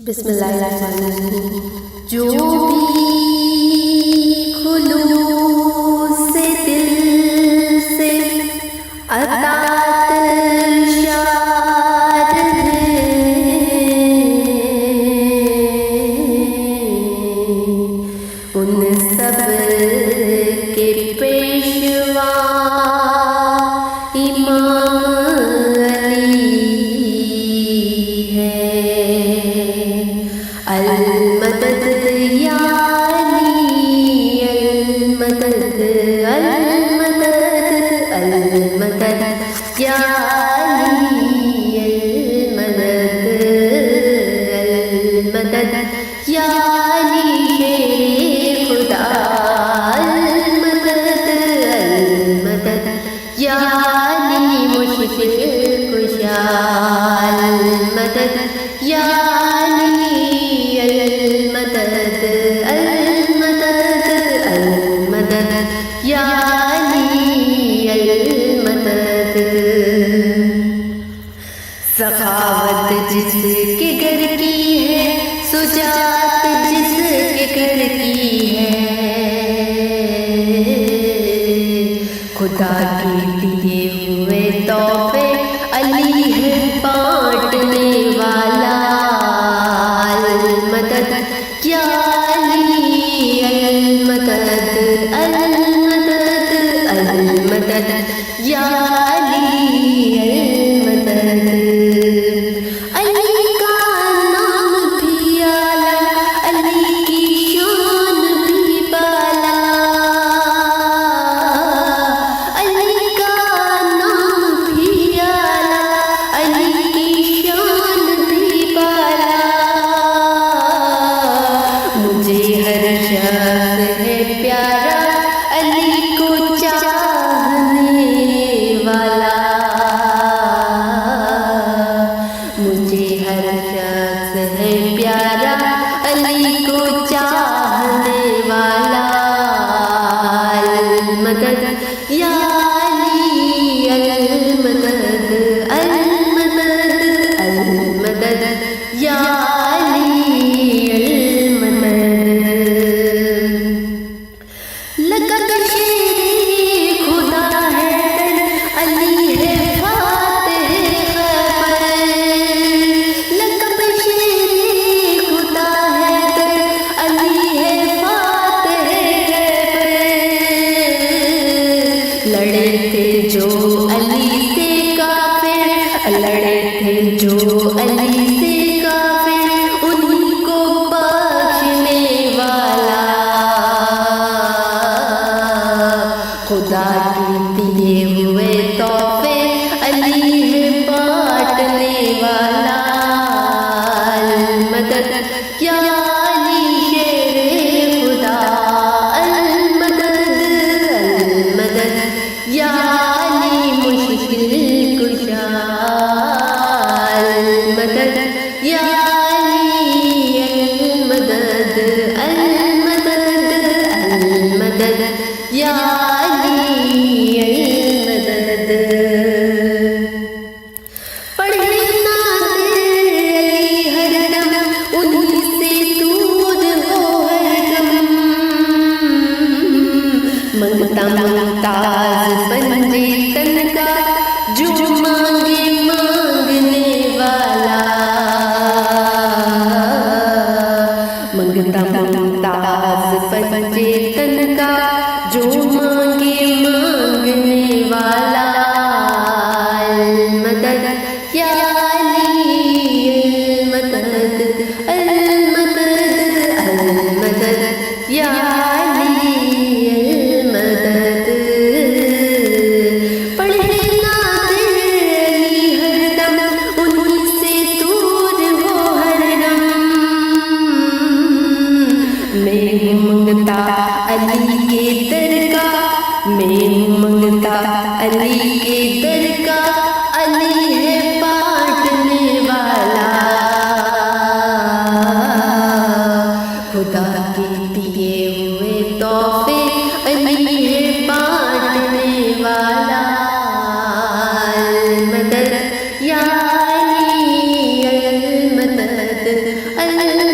بسم اللہ الرحمن الرحیم۔ جو بھی خلوص سے دل سے اطاعت ارشاد ہے، ان سب کے پیشوا امام المدد یا علی، المدد المدد المدد یا علی، المدد المدد یا علی شیر خدا، المدد المدد یا علی مشکل کشا، المدد یا یا علی المدد۔ سخاوت جس کے گھر کی ہے، سجاعت جس کے گھر کی ہے، خدا کے دیے ہوئے تحفے علی ہے بانٹنے والا، المدد یا علی المدد المدد یا علی المدد۔ علی کا نام بھی اعلیٰ، علی کی شان بھی بالا، علی کا نام بھی اعلیٰ، علی کی شان بھی بالا۔ مجھے ہر شخص ہے پیارا علی کو چاہنے والا، مجھے ہر شخص ہے پیارا علی کو چاہنے والا، المدد یا علی المدد المدد المدد یا علی المدد۔ لقد شیر خدا ہے علی ہے فاتح خیبر، لقب شیر اللہ